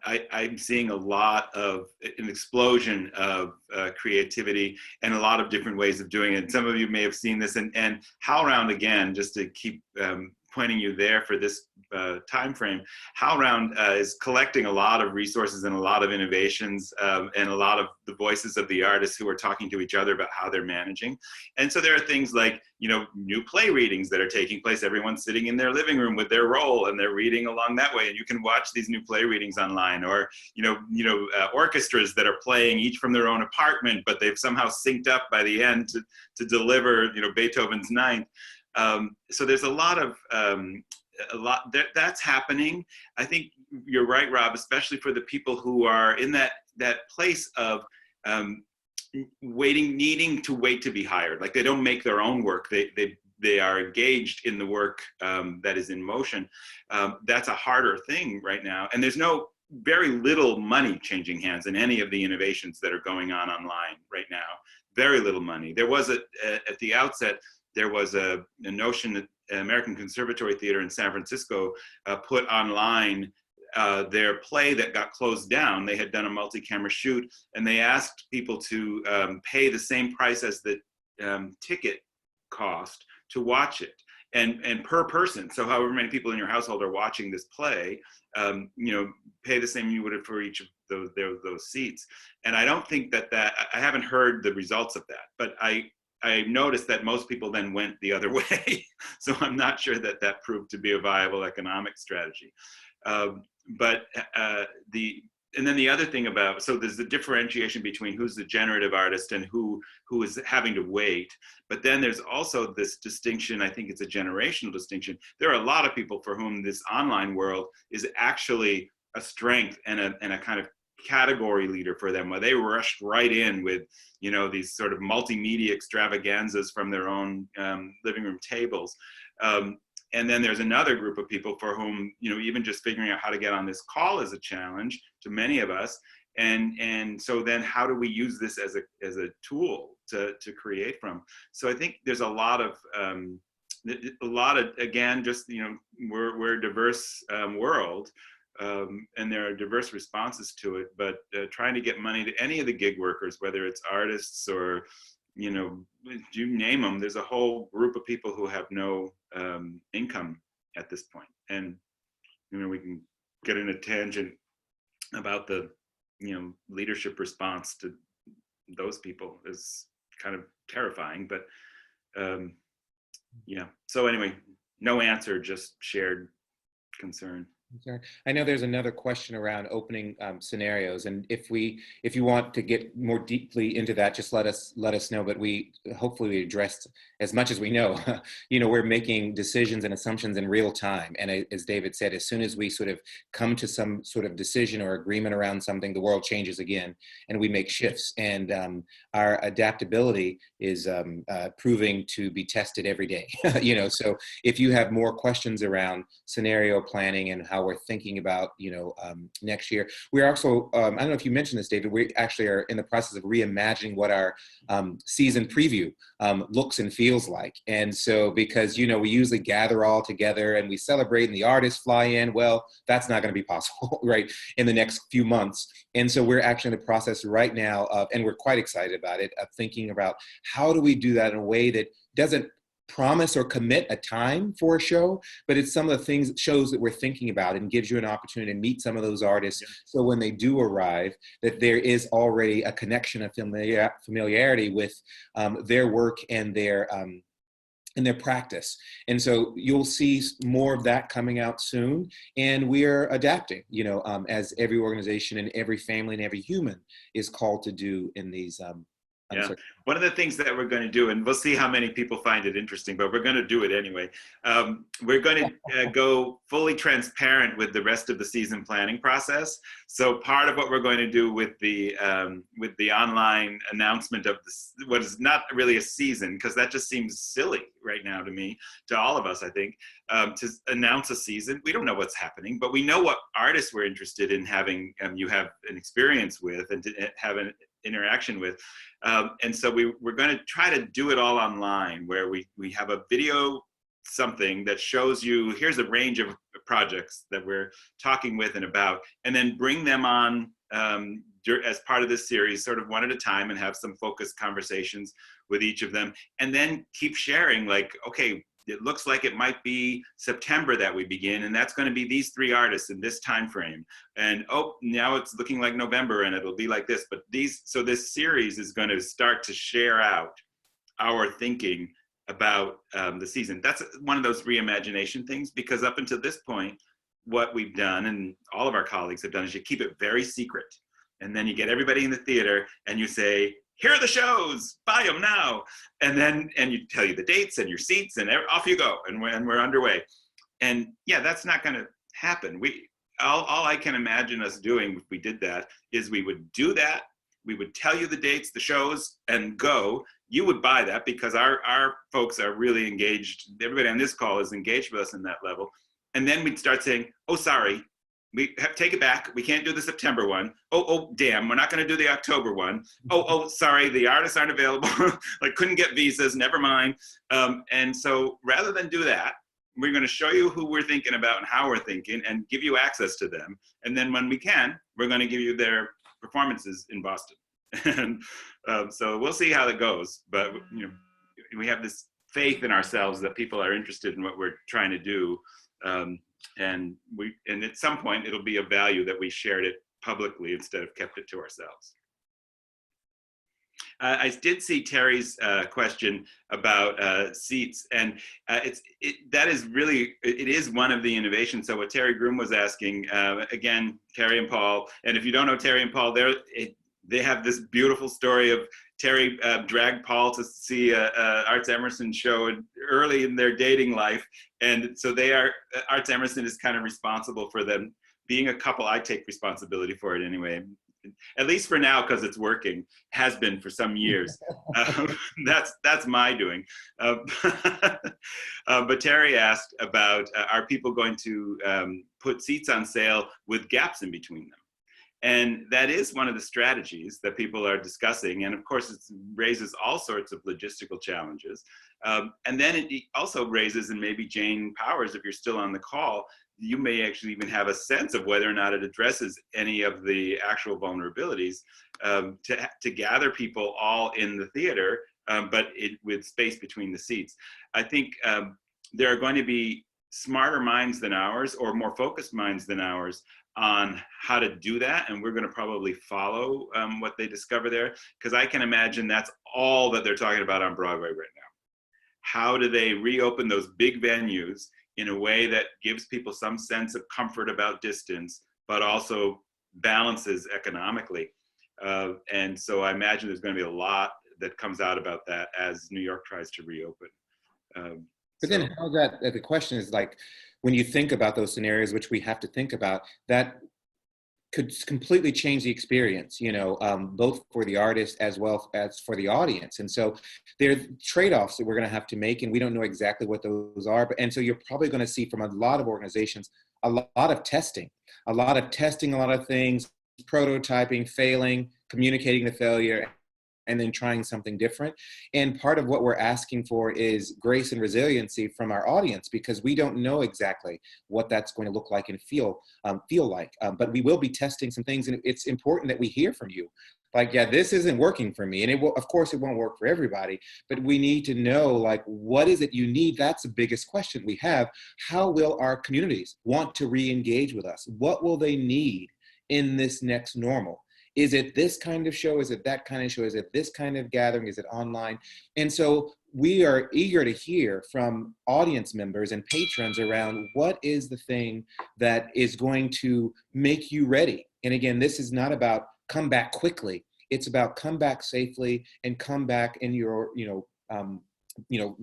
I'm seeing a lot of an explosion of creativity and a lot of different ways of doing it. Some of you may have seen this, and HowlRound, again, just to keep pointing you there for this time frame. HowlRound is collecting a lot of resources and a lot of innovations and a lot of the voices of the artists who are talking to each other about how they're managing. And so there are things like, you know, new play readings that are taking place. Everyone's sitting in their living room with their roll and they're reading along that way. And you can watch these new play readings online, or, orchestras that are playing each from their own apartment, but they've somehow synced up by the end to deliver, Beethoven's Ninth. So there's a lot that's happening. I think you're right, Rob, especially for the people who are in that place of needing to wait to be hired. Like, they don't make their own work. They are engaged in the work that is in motion. That's a harder thing right now. And there's very little money changing hands in any of the innovations that are going on online right now. Very little money. There was at the outset, there was a notion that American Conservatory Theater in San Francisco put online their play that got closed down. They had done a multi-camera shoot, and they asked people to pay the same price as the ticket cost to watch it, and per person. So however many people in your household are watching this play, pay the same you would for each of those seats. And I don't think that I haven't heard the results of that, but I noticed that most people then went the other way. So I'm not sure that proved to be a viable economic strategy. And then the other thing so there's the differentiation between who's the generative artist and who is having to wait. But then there's also this distinction, I think it's a generational distinction. There are a lot of people for whom this online world is actually a strength and a kind of category leader for them, where they rushed right in with, these sort of multimedia extravaganzas from their own living room tables. And then there's another group of people for whom, even just figuring out how to get on this call is a challenge to many of us. And so then how do we use this as a tool to create from? So I think there's a lot of, again, just, we're a diverse world. And there are diverse responses to it, but trying to get money to any of the gig workers, whether it's artists or, you name them, there's a whole group of people who have no income at this point. And, we can get in a tangent about the, leadership response to those people is kind of terrifying, but so anyway, no answer, just shared concern. I know there's another question around opening scenarios, and if you want to get more deeply into that, just let us know. But hopefully we addressed as much as we know. We're making decisions and assumptions in real time, and as David said, as soon as we sort of come to some sort of decision or agreement around something, the world changes again, and we make shifts. And our adaptability is proving to be tested every day. So if you have more questions around scenario planning and how we're thinking about, next year. We're also, I don't know if you mentioned this, David, we actually are in the process of reimagining what our season preview looks and feels like. And so, because, we usually gather all together and we celebrate and the artists fly in, well, that's not going to be possible, right, in the next few months. And so we're actually in the process right now of, and we're quite excited about it, of thinking about how do we do that in a way that doesn't promise or commit a time for a show, but it's some of the shows that we're thinking about, and gives you an opportunity to meet some of those artists. Yeah. So when they do arrive, that there is already a connection of familiarity with their work and their practice. And so you'll see more of that coming out soon. And we're adapting, as every organization and every family and every human is called to do in these yeah. One of the things that we're going to do, and we'll see how many people find it interesting, but we're going to do it anyway. We're going to go fully transparent with the rest of the season planning process. So part of what we're going to do with the online announcement of this, what is not really a season, because that just seems silly right now to me, to all of us, I think, to announce a season. We don't know what's happening, but we know what artists we're interested in having you have an experience with and to have an interaction with. And so we're going to try to do it all online, where we have a video something that shows you, here's a range of projects that we're talking with and about, and then bring them on as part of this series, sort of one at a time, and have some focused conversations with each of them, and then keep sharing, like, okay, it looks like it might be September that we begin, and that's going to be these 3 artists in this time frame. And oh, now it's looking like November, and it'll be like this. But so this series is going to start to share out our thinking about the season. That's one of those reimagination things, because up until this point, what we've done, and all of our colleagues have done, is you keep it very secret. And then you get everybody in the theater and you say, here are the shows, buy them now. And you tell you the dates and your seats, and off you go, and we're underway. And yeah, that's not going to happen. All I can imagine us doing if we did that is we would do that. We would tell you the dates, the shows, and go. You would buy that because our folks are really engaged. Everybody on this call is engaged with us in that level. And then we'd start saying, oh, sorry, take it back. We can't do the September one. Oh, damn, we're not going to do the October one. Oh, sorry, the artists aren't available. Like, couldn't get visas, never mind. And so rather than do that, we're going to show you who we're thinking about and how we're thinking and give you access to them. And then when we can, we're going to give you their performances in Boston. And so we'll see how that goes. But we have this faith in ourselves that people are interested in what we're trying to do. And at some point it'll be of value that we shared it publicly instead of kept it to ourselves. I did see Terry's question about seats, and that is really, it is one of the innovations. So what Terry Groom was asking, again, Terry and Paul, and if you don't know Terry and Paul, they have this beautiful story of Terry dragged Paul to see a ArtsEmerson show early in their dating life. And so ArtsEmerson is kind of responsible for them being a couple. I take responsibility for it anyway, at least for now, because it's working, has been for some years. That's my doing. But Terry asked about, are people going to put seats on sale with gaps in between them? And that is one of the strategies that people are discussing. And of course, it raises all sorts of logistical challenges. And then it also raises, and maybe Jane Powers, if you're still on the call, you may actually even have a sense of whether or not it addresses any of the actual vulnerabilities to gather people all in the theater, but with space between the seats. I think there are going to be smarter minds than ours, or more focused minds than ours, on how to do that, and we're going to probably follow what they discover there, because I can imagine that's all that they're talking about on Broadway right now. How do they reopen those big venues in a way that gives people some sense of comfort about distance, but also balances economically? And so I imagine there's going to be a lot that comes out about that as New York tries to reopen. But then how the question is, like, when you think about those scenarios, which we have to think about, that could completely change the experience, both for the artist as well as for the audience. And so there are trade-offs that we're going to have to make, and we don't know exactly what those are. And so you're probably going to see from a lot of organizations, a lot of testing, a lot of things, prototyping, failing, communicating the failure, and then trying something different. And part of what we're asking for is grace and resiliency from our audience, because we don't know exactly what that's going to look like and feel like. But we will be testing some things, and it's important that we hear from you. Like, yeah, this isn't working for me. And of course, it won't work for everybody, but we need to know, like, what is it you need? That's the biggest question we have. How will our communities want to re-engage with us? What will they need in this next normal? Is it this kind of show? Is it that kind of show? Is it this kind of gathering? Is it online? And so we are eager to hear from audience members and patrons around what is the thing that is going to make you ready. And again, this is not about come back quickly. It's about come back safely and come back in your,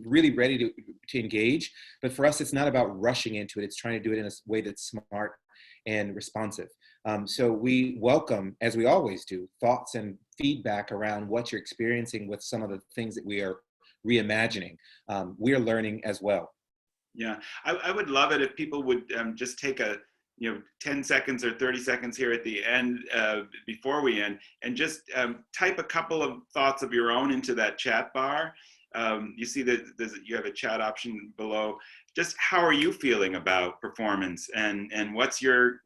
really ready to engage. But for us, it's not about rushing into it. It's trying to do it in a way that's smart and responsive. So we welcome, as we always do, thoughts and feedback around what you're experiencing with some of the things that we are reimagining. We're learning as well. Yeah, I would love it if people would just take 10 seconds or 30 seconds here at the end, before we end, and just type a couple of thoughts of your own into that chat bar. You see that you have a chat option below. Just how are you feeling about performance, and what's your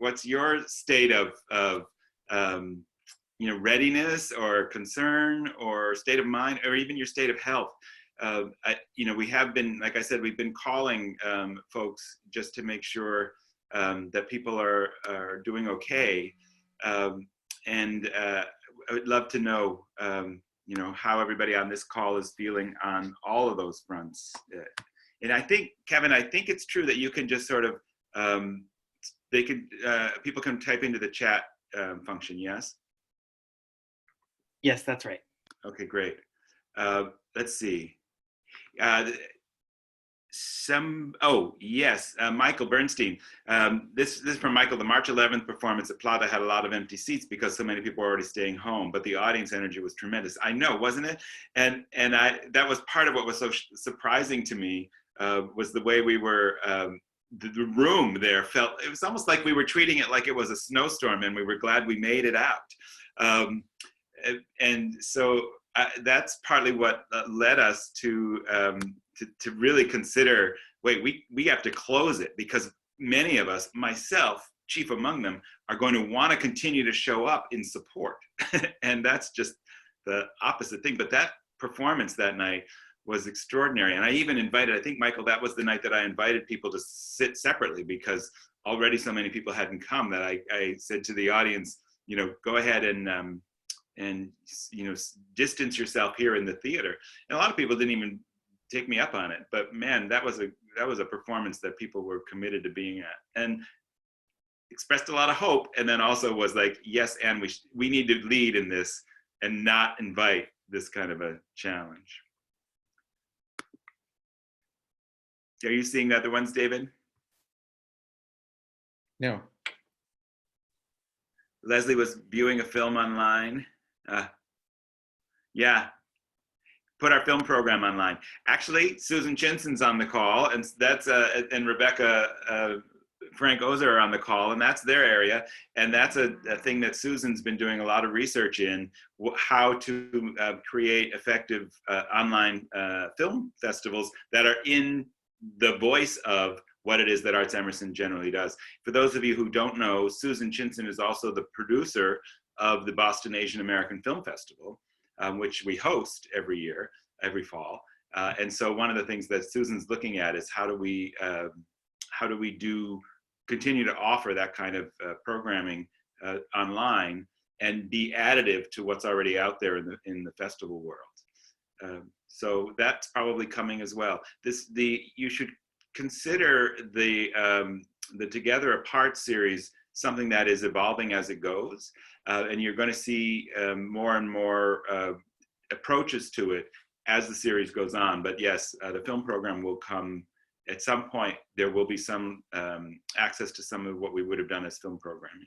state of readiness or concern or state of mind, or even your state of health? we have been, like I said, we've been calling folks just to make sure that people are doing okay. And I would love to know, how everybody on this call is feeling on all of those fronts. And I think, Kevin, I think it's true that you can just sort of, people can type into the chat function, yes? Yes, that's right. Okay, great. Let's see. Yes, Michael Bernstein. This is from Michael. The March 11th performance at Plata had a lot of empty seats because so many people were already staying home, but the audience energy was tremendous. I know, wasn't it? And that was part of what was so surprising to me, was the way we were, the room there felt, it was almost like we were treating it like it was a snowstorm, and we were glad we made it out. And so that's partly what led us to really consider, wait, we have to close it, because many of us, myself chief among them, are going to want to continue to show up in support. And that's just the opposite thing. But that performance that night was extraordinary. And I even invited, I think, Michael, that was the night that I invited people to sit separately, because already so many people hadn't come that I said to the audience, go ahead and distance yourself here in the theater. And a lot of people didn't even take me up on it, but man, that was a performance that people were committed to being at, and expressed a lot of hope. And then also was like, yes, and we need to lead in this and not invite this kind of a challenge. Are you seeing the other ones, David? No. Leslie was viewing a film online. Yeah, put our film program online. Actually, Susan Chinson's on the call, and that's and Rebecca Frank Ozer are on the call, and that's their area. And that's a thing that Susan's been doing a lot of research in, how to create effective online film festivals that are in the voice of what it is that ArtsEmerson generally does. For those of you who don't know, Susan Chinson is also the producer of the Boston Asian American Film Festival, which we host every year, every fall. And so one of the things that Susan's looking at is how do we continue to offer that kind of programming online and be additive to what's already out there in the festival world. So that's probably coming as well. You should consider the Together Apart series something that is evolving as it goes, and you're going to see more and more approaches to it as the series goes on. But yes, the film program will come at some point. There will be some access to some of what we would have done as film programming.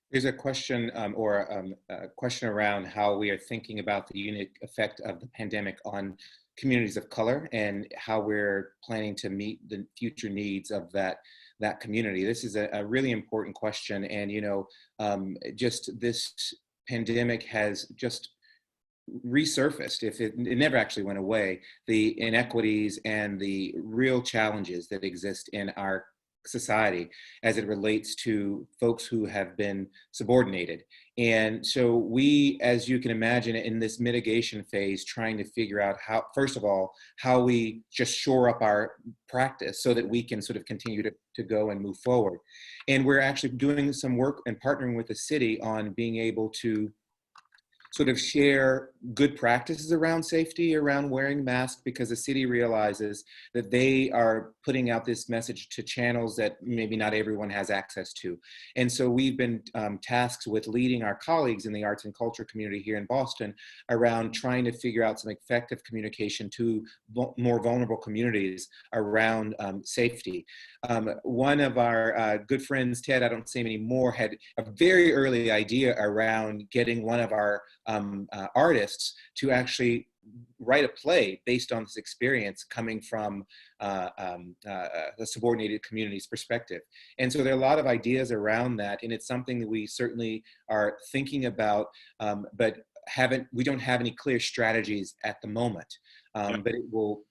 There's a question a question around how we are thinking about the unique effect of the pandemic on communities of color and how we're planning to meet the future needs of that community. This is a really important question. And, just this pandemic has just resurfaced, if it never actually went away, the inequities and the real challenges that exist in our society as it relates to folks who have been subordinated. And so we, as you can imagine, in this mitigation phase, trying to figure out how, first of all, how we just shore up our practice so that we can sort of continue to go and move forward. And we're actually doing some work and partnering with the city on being able to sort of share good practices around safety, around wearing masks, because the city realizes that they are putting out this message to channels that maybe not everyone has access to. And so we've been tasked with leading our colleagues in the arts and culture community here in Boston around trying to figure out some effective communication to more vulnerable communities around safety. One of our good friends, Ted, I don't see him anymore, had a very early idea around getting one of our artists to actually write a play based on this experience coming from the subordinated community's perspective. And so there are a lot of ideas around that, and it's something that we certainly are thinking about, but we don't have any clear strategies at the moment. But it will,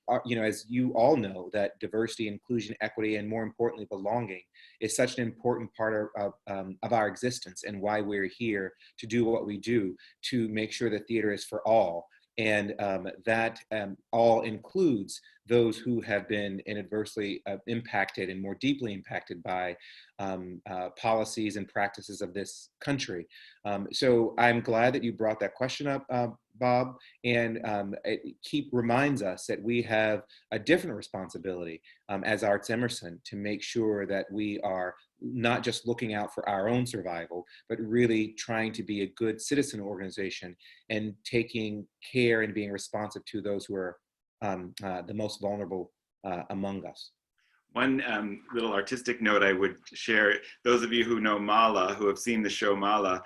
as you all know, that diversity, inclusion, equity, and more importantly, belonging is such an important part of our existence and why we're here to do what we do, to make sure that theater is for all, And that all includes those who have been inadvertently impacted and more deeply impacted by policies and practices of this country. So I'm glad that you brought that question up, Bob, and it reminds us that we have a different responsibility as ArtsEmerson to make sure that we are not just looking out for our own survival, but really trying to be a good citizen organization and taking care and being responsive to those who are the most vulnerable among us. One little artistic note I would share, those of you who know Mala, who have seen the show Mala,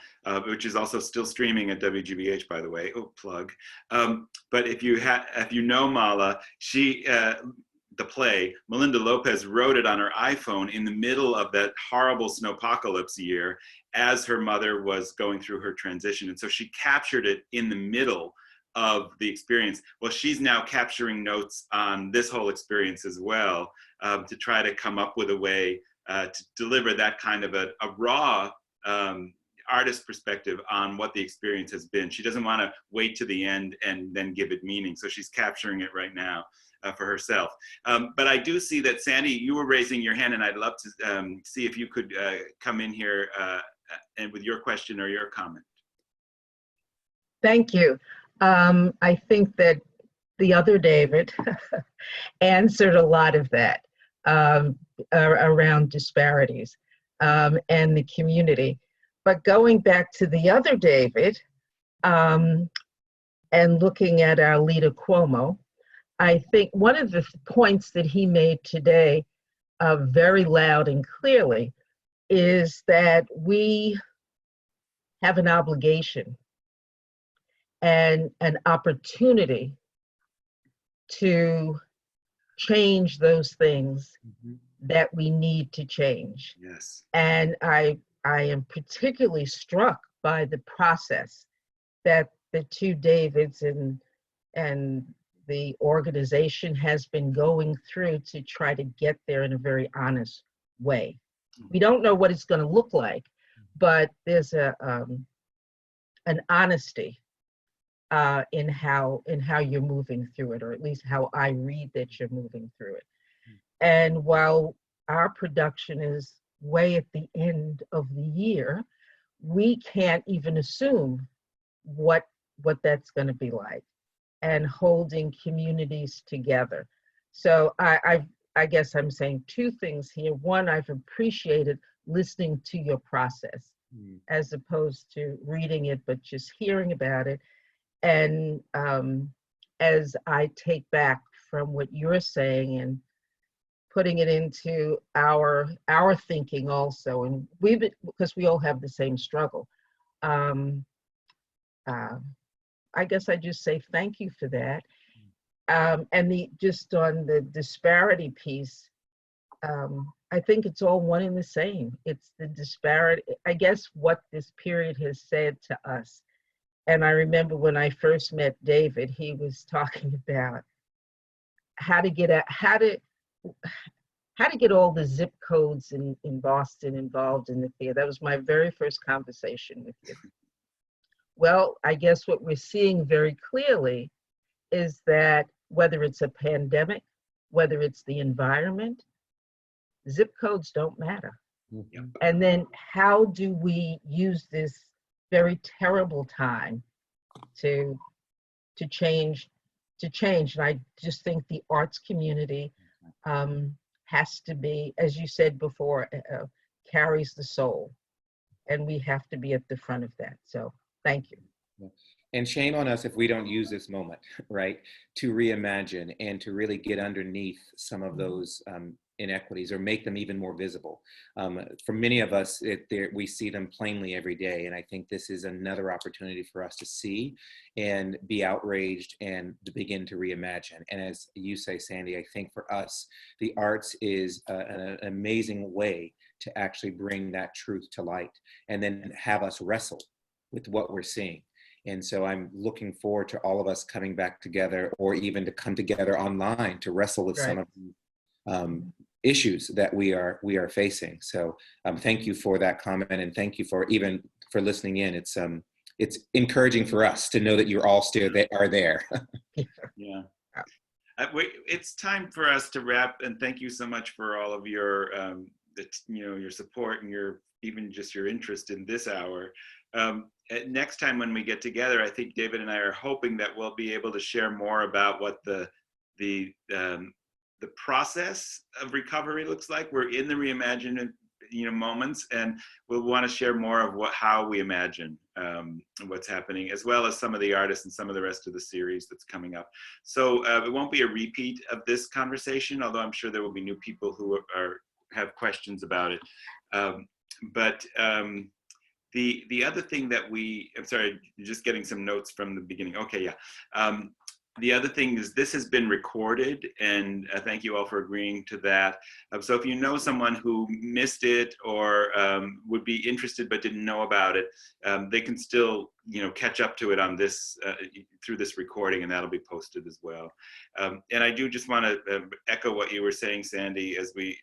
which is also still streaming at WGBH, by the way, plug. But if you know Mala, she, the play, Melinda Lopez wrote it on her iPhone in the middle of that horrible snowpocalypse year as her mother was going through her transition. And so she captured it in the middle of the experience. Well, she's now capturing notes on this whole experience as well, to try to come up with a way to deliver that kind of a raw artist perspective on what the experience has been. She doesn't want to wait to the end and then give it meaning. So she's capturing it right now for herself. But I do see that, Sandy, you were raising your hand, and I'd love to see if you could come in here and with your question or your comment. Thank you. I think that the other David answered a lot of that around disparities and the community. But going back to the other David and looking at our leader Cuomo, I think one of the points that he made today very loud and clearly is that we have an obligation and an opportunity to change those things that we need to change. Yes. And I am particularly struck by the process that the two Davids and the organization has been going through to try to get there in a very honest way. We don't know what it's going to look like, but there's an honesty in how you're moving through it, or at least how I read that you're moving through it. And while our production is way at the end of the year, we can't even assume what that's going to be like, and holding communities together. So I guess I'm saying two things here. One, I've appreciated listening to your process as opposed to reading it, but just hearing about it. And as I take back from what you're saying and putting it into our thinking also, and because we all have the same struggle. I guess I just say thank you for that. And just on the disparity piece, I think it's all one and the same. It's the disparity, I guess, what this period has said to us. And I remember when I first met David, he was talking about how to get all the zip codes in Boston involved in the theater. That was my very first conversation with you. Well, I guess what we're seeing very clearly is that whether it's a pandemic, whether it's the environment, zip codes don't matter. Yep. And then how do we use this very terrible time to change? And I just think the arts community has to be, as you said before, carries the soul, and we have to be at the front of that. So thank you. And shame on us if we don't use this moment, right, to reimagine and to really get underneath some of those inequities, or make them even more visible. For many of us, we see them plainly every day, and I think this is another opportunity for us to see and be outraged and to begin to reimagine. And as you say, Sandy, I think for us, the arts is an amazing way to actually bring that truth to light and then have us wrestle with what we're seeing. And so I'm looking forward to all of us coming back together, or even to come together online to wrestle with some of the issues that we are facing. So thank you for that comment, and thank you for listening in. it's encouraging for us to know that you're all still are there. Yeah. It's time for us to wrap, and thank you so much for all of your, your support and even just your interest in this hour. Next time when we get together, I think David and I are hoping that we'll be able to share more about what the process of recovery looks like. We're in the reimagined moments, and we'll want to share more of how we imagine what's happening, as well as some of the artists and some of the rest of the series that's coming up. So it won't be a repeat of this conversation, although I'm sure there will be new people who have questions about it. The other thing that I'm sorry, just getting some notes from the beginning. Okay, yeah. The other thing is this has been recorded, and thank you all for agreeing to that. So if you know someone who missed it or would be interested but didn't know about it, they can still catch up to it on this through this recording, and that'll be posted as well. And I do just want to echo what you were saying, Sandy, as we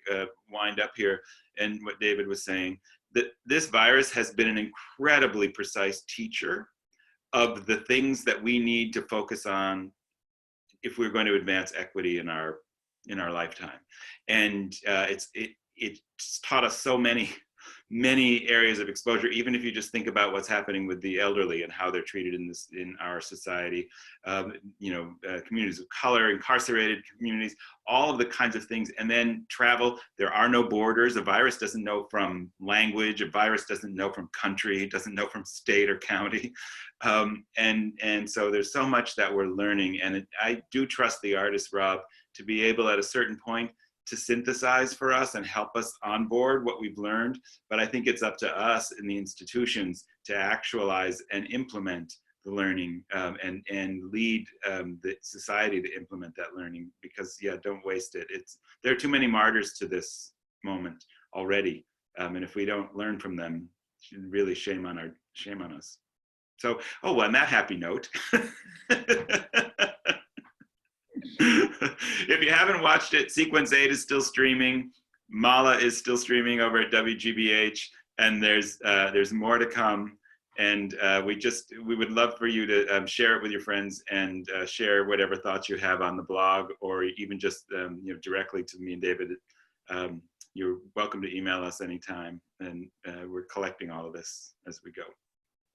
wind up here, and what David was saying, that this virus has been an incredibly precise teacher of the things that we need to focus on if we're going to advance equity in our lifetime. And it's taught us so many areas of exposure, even if you just think about what's happening with the elderly and how they're treated in our society, communities of color, incarcerated communities, all of the kinds of things. And then travel, there are no borders. A virus doesn't know from language. A virus doesn't know from country. It doesn't know from state or county. And so there's so much that we're learning. And I do trust the artists, Rob, to be able at a certain point to synthesize for us and help us onboard what we've learned. But I think it's up to us in the institutions to actualize and implement the learning and lead the society to implement that learning, because don't waste it. There are too many martyrs to this moment already. And if we don't learn from them, really shame on us. So, on that happy note, if you haven't watched it, Sequence 8 is still streaming. Mala is still streaming over at WGBH, and there's more to come. And we would love for you to share it with your friends and share whatever thoughts you have on the blog, or even just directly to me and David. You're welcome to email us anytime, and we're collecting all of this as we go.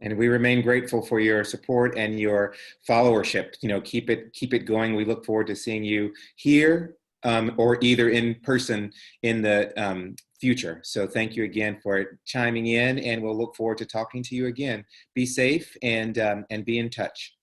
And we remain grateful for your support and your followership. Keep it going. We look forward to seeing you here or either in person in the future. So thank you again for chiming in, and we'll look forward to talking to you again. Be safe and be in touch.